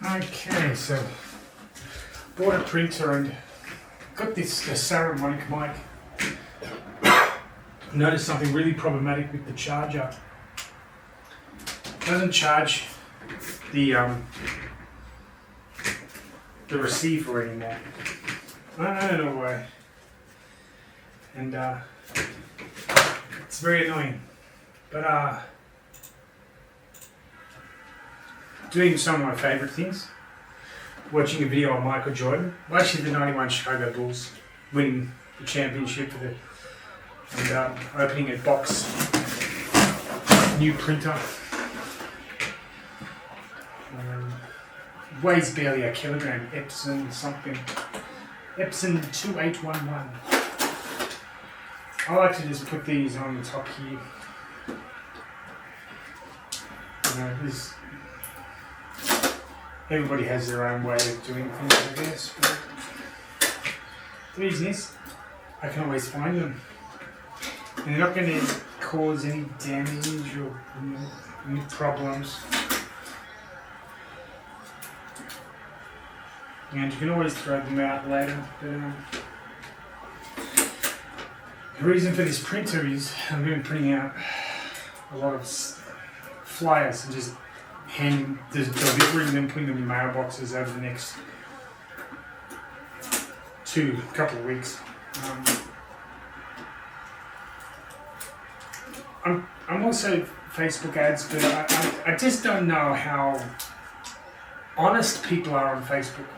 Okay, so bought a printer and got this ceramic mic. Noticed something really problematic with the charger. It doesn't charge the receiver anymore. I don't know why. And it's very annoying. But doing some of my favourite things. Watching a video on Michael Jordan. Well, actually the 91 Chicago Bulls winning the championship for and opening a box. New printer. Weighs barely a kilogram. Epson something. Epson 2811. I like to just put these on the top here. Everybody has their own way of doing things, I guess. But the reason is, I can always find them. And they're not going to cause any damage or any problems. And you can always throw them out later. But the reason for this printer is I'm going to be printing out a lot of flyers and just delivering them, putting them in mailboxes over the next couple of weeks. I'm also Facebook ads, but I just don't know how honest people are on Facebook.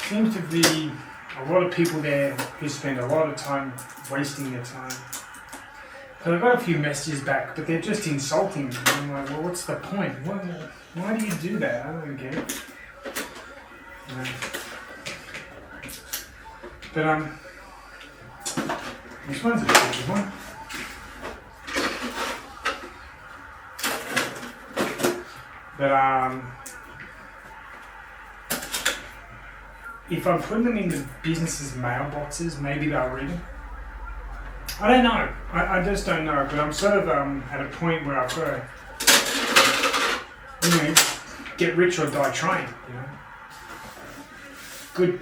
Seems to be a lot of people there who spend a lot of time wasting their time. So I got a few messages back, but they're just insulting me. I'm like, well, what's the point? Why do you do that? I don't get it. But this one's a tricky one. But if I'm putting them in the business's mailboxes, maybe they'll read them. I don't know. I just don't know. But I'm sort of at a point where I've got to, get rich or die trying. Good,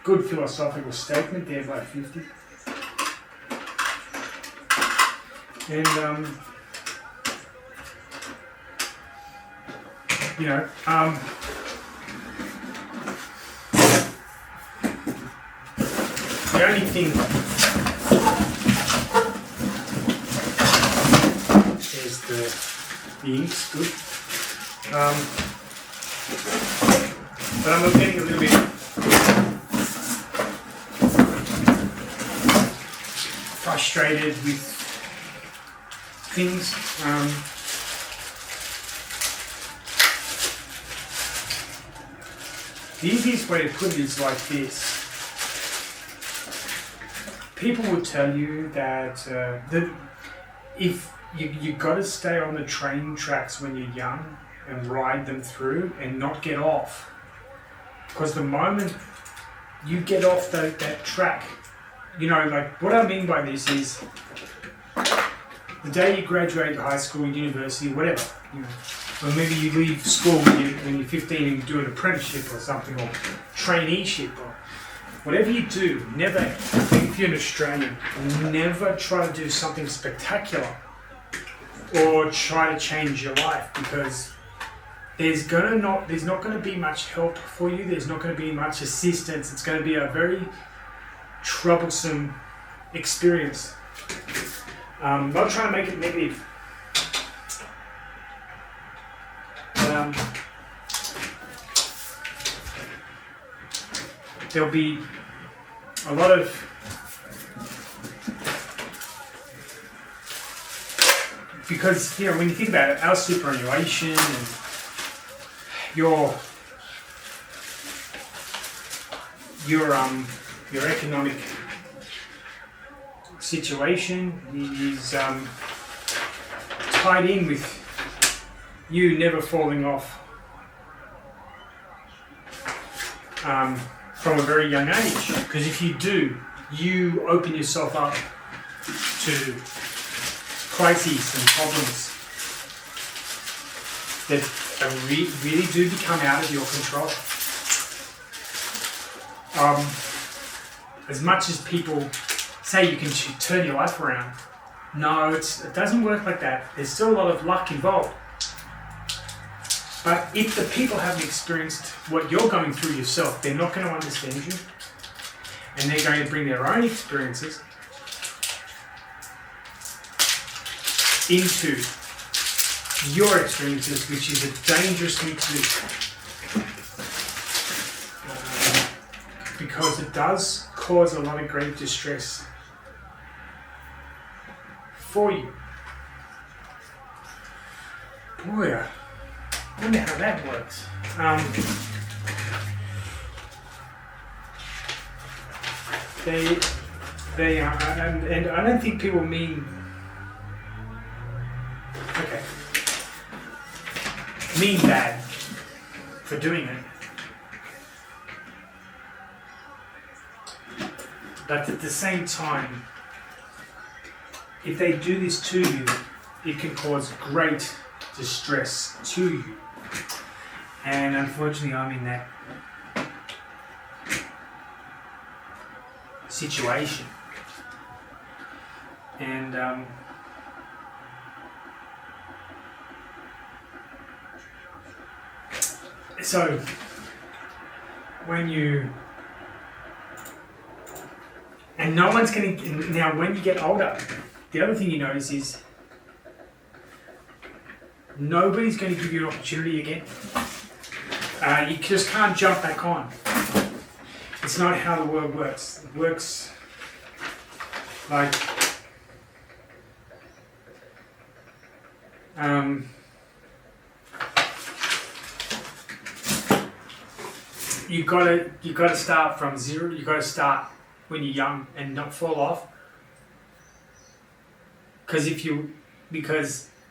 good philosophical statement there by 50. And the only thing is the ink's good. But I'm getting a little bit frustrated with things. The easiest way to put it is like this. People will tell you that if you got to stay on the train tracks when you're young and ride them through and not get off, because the moment you get off that track, like what I mean by this is the day you graduate high school, university, whatever, or maybe you leave school when you're 15 and do an apprenticeship or something, or traineeship, or whatever you do, never, if you're an Australian, never try to do something spectacular or try to change your life, because there's not going to be much help for you. There's not going to be much assistance. It's going to be a very troublesome experience. Not trying to make it negative. But, there'll be a lot of because when you think about it, our superannuation and your economic situation is tied in with you never falling off from a very young age, because if you do, you open yourself up to crises and problems that really do become out of your control. As much as people say you can turn your life around, no, it doesn't work like that. There's still a lot of luck involved. But if the people haven't experienced what you're going through yourself, they're not going to understand you. And they're going to bring their own experiences into your experiences, which is a dangerous thing to do. Because it does cause a lot of great distress for you. Boy, I wonder how that works. They are, and I don't think people mean bad for doing it. But at the same time, if they do this to you, it can cause great distress to you. And unfortunately, I'm in that situation. And so when no one's going to, now when you get older, the other thing you notice is nobody's going to give you an opportunity again. You just can't jump back on. It's not how the world works. It works like you gotta start from zero. You gotta start when you're young and not fall off. Because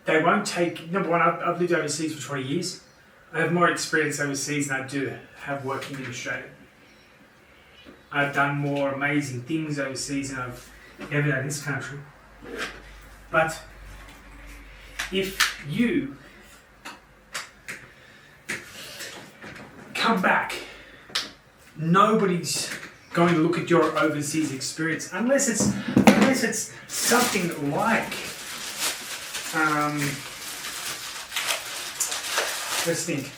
they won't take. Number one, I've lived overseas for 20 years. I have more experience overseas than I do have working in Australia. I've done more amazing things overseas than I've ever done in this country. But if you come back, nobody's going to look at your overseas experience unless it's something like let's think.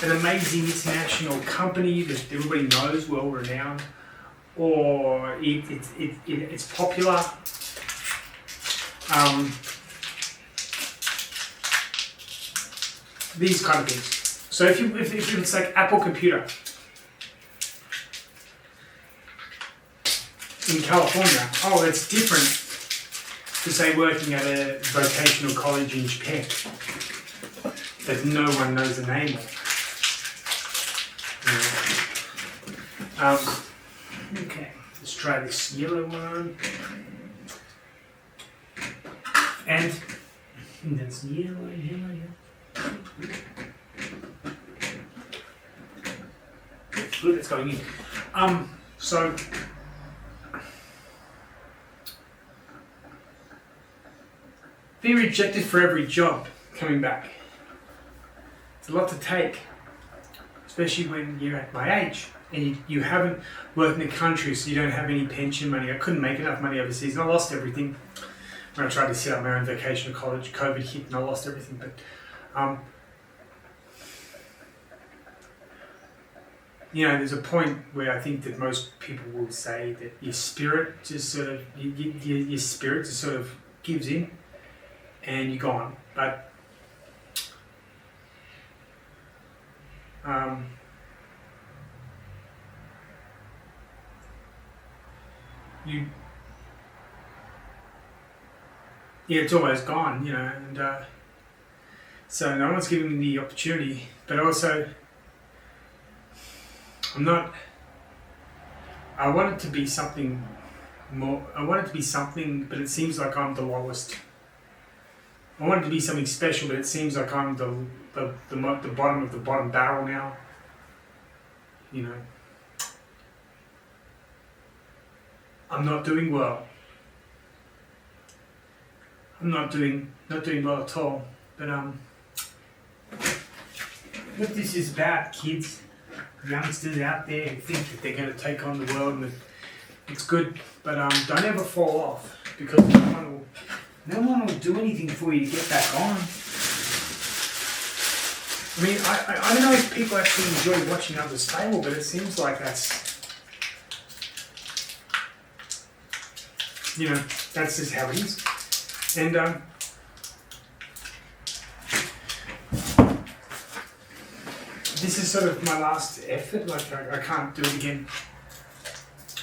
An amazing international company that everybody knows, well renowned, or it's popular. These kind of things. So if it's like Apple Computer in California, it's different to say working at a vocational college in Japan that no one knows the name of. Okay, let's try this yellow one. And that's yellow. Good, it's going in. So be rejected for every job coming back. It's a lot to take, especially when you're at my age and you haven't worked in the country, so you don't have any pension money. I couldn't make enough money overseas, and I lost everything when I tried to set up my own vocational college. COVID hit and I lost everything. But there's a point where I think that most people will say that your spirit just sort of your spirit just sort of gives in, and you're gone. But it's always gone, and so no one's giving me the opportunity. But also, I want it to be something more. I want it to be something, but it seems like I'm the lowest. I want it to be something special, but it seems like I'm the bottom of the bottom barrel now. I'm not doing well. I'm not doing well at all. But what this is about, kids, youngsters out there who think that they're going to take on the world, and it's good, but don't ever fall off, because no one will do anything for you to get back on. I mean, I don't know if people actually enjoy watching others fail, but it seems like that's just how it is. And this is sort of my last effort. Like I can't do it again.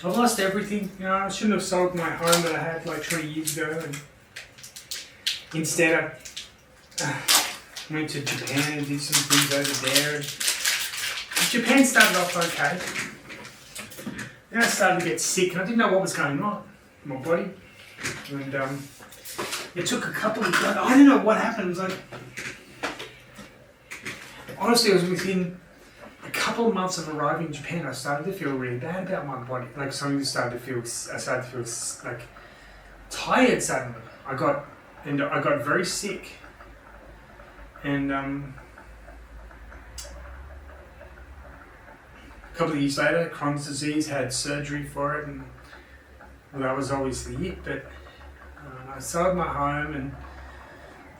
I've lost everything. I shouldn't have sold my home that I had like 20 years ago, and instead I went to Japan and did some things over there. And Japan started off okay. Then I started to get sick, and I didn't know what was going on in my body. And it took a couple of, I don't know what happened. It was like, honestly, it was within a couple of months of arriving in Japan, I started to feel really bad about my body. Like I started to feel like tired suddenly. I got very sick, and a couple of years later, Crohn's disease, had surgery for it, and well, that was obviously it. But I sold my home, and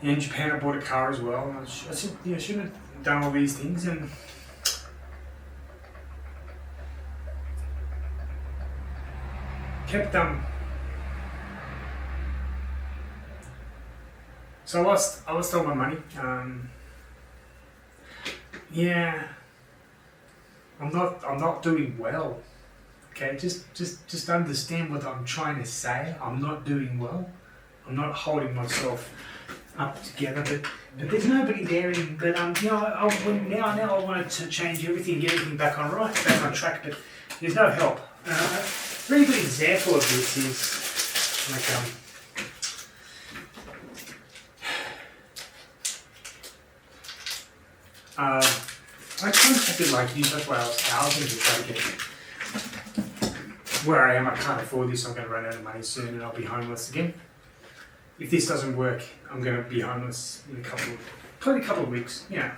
in Japan I bought a car as well. And I shouldn't have done all these things, and kept so I lost all my money. I'm not doing well. Okay, just understand what I'm trying to say. I'm not doing well. I'm not holding myself up together, but there's nobody there. But now I wanted to change everything, get everything back on track. But there's no help. A very good example of this is like I contacted like New South Wales housing to try to get where I am. I can't afford this. I'm going to run out of money soon, and I'll be homeless again. If this doesn't work, I'm going to be homeless in probably a couple of weeks. Yeah.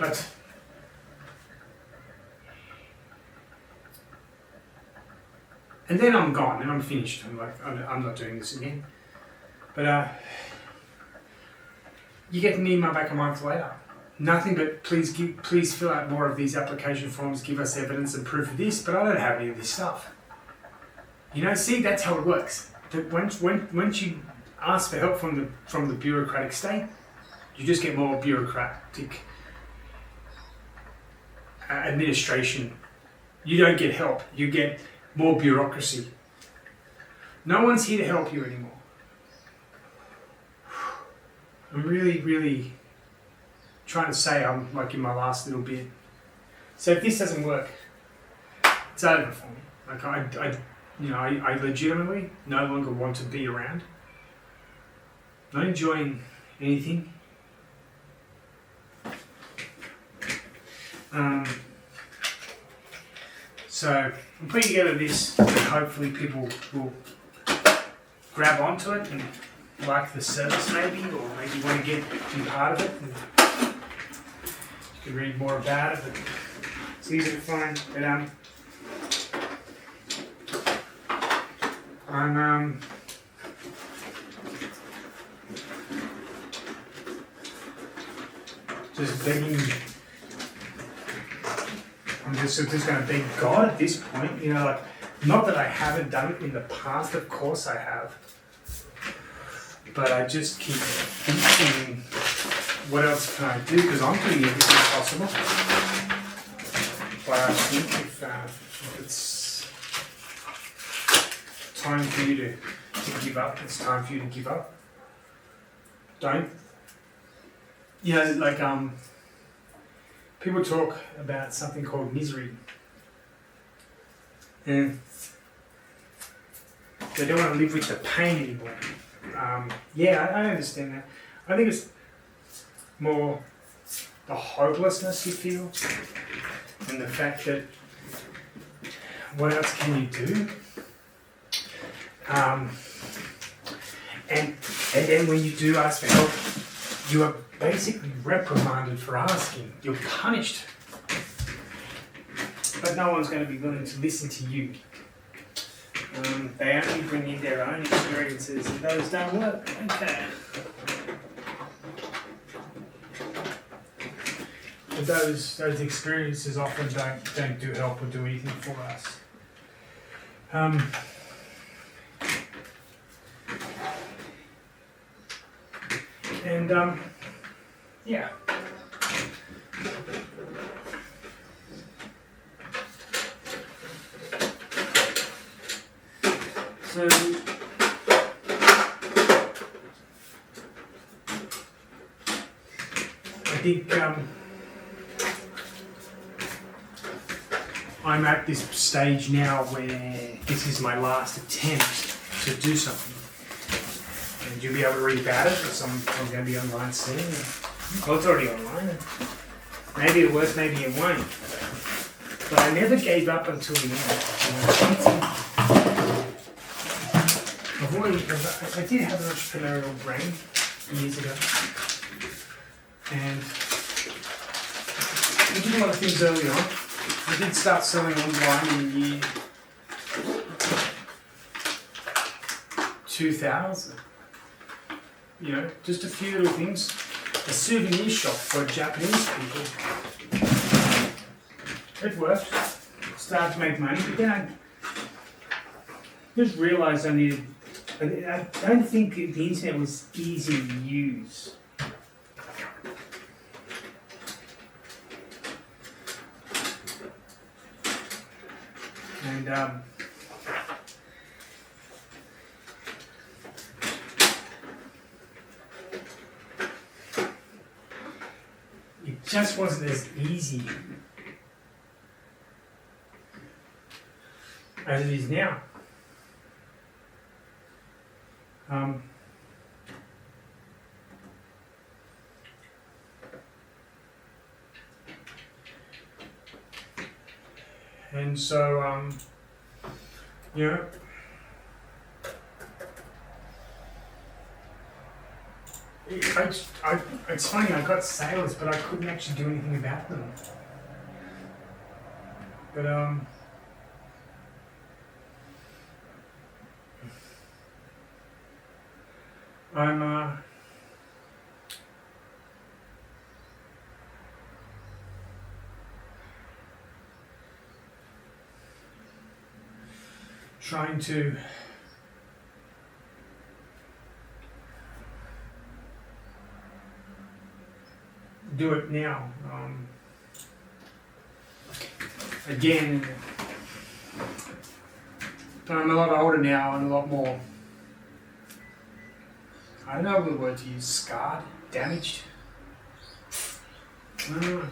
But and then I'm gone, and I'm finished. I'm not doing this again. But you get an email back a month later. Nothing but please fill out more of these application forms. Give us evidence and proof of this. But I don't have any of this stuff. See, that's how it works. That once you ask for help from the bureaucratic state, you just get more bureaucratic administration. You don't get help. You get more bureaucracy. No one's here to help you anymore. I'm really, really trying to say I'm like in my last little bit. So if this doesn't work, it's over for me. Like I legitimately no longer want to be around. Not enjoying anything. So I'm putting together this, and hopefully people will grab onto it and like the service maybe, or maybe want to be part of it. And you can read more about it, but it's easy to find. But I'm just begging. I'm just going to beg God at this point. Not that I haven't done it in the past. Of course I have. But I just keep thinking, what else can I do? Because I'm doing everything possible. But I think if it's time for you to give up, it's time for you to give up. Don't. People talk about something called misery. And they don't want to live with the pain anymore. I understand that. I think it's more the hopelessness you feel, and the fact that what else can you do? Um, and then when you do ask for help, you are basically reprimanded for asking. You're punished. But no one's going to be willing to listen to you. They only bring in their own experiences, and those don't work. Okay. But those experiences often don't do help or do anything for us. Yeah. So I think I'm at this stage now where this is my last attempt to do something. And you'll be able to read about it, because I'm going to be online soon. Well, it's already online. Maybe it works, maybe it won't. But I never gave up until the end. I did have an entrepreneurial brain years ago. And I did a lot of things early on. I did start selling online in the year 2000. You know, just a few little things. A souvenir shop for Japanese people. It worked. Started to make money, but then I just realised I needed. I don't think the internet was easy to use. And it just wasn't as easy as it is now. And so, you know, it's funny, I got sales, but I couldn't actually do anything about them. But, I'm, trying to do it now. Again, I'm a lot older now and a lot more, I don't know the word to use, scarred, damaged. I don't know.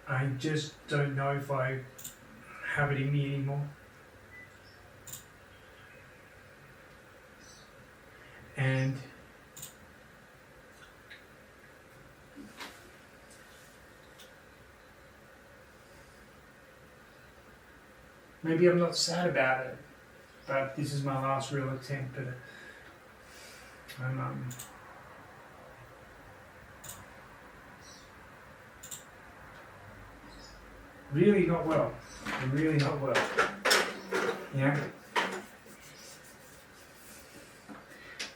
I just don't know if I have it in me anymore. And maybe I'm not sad about it, but this is my last real attempt at it. I'm really not well. I'm really not well. Yeah.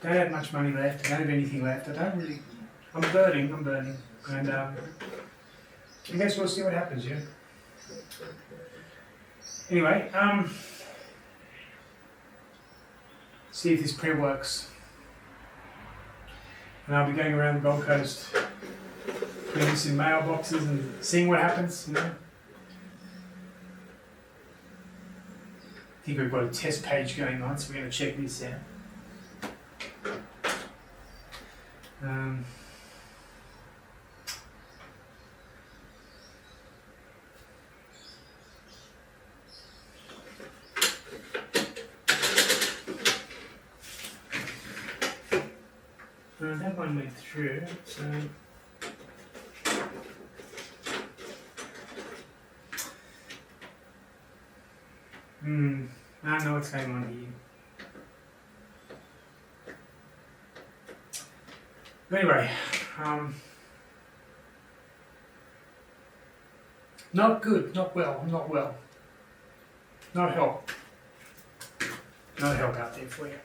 Don't have much money left. I don't have anything left. I'm burning. And I guess we'll see what happens, yeah. Anyway, see if this print works. And I'll be going around the Gold Coast, putting this in mailboxes and seeing what happens, you know. I think we've got a test page going on, so we're going to check this out. That one went through, so I don't know what's going on here. But anyway, not good, not well. No help. No help out there for you.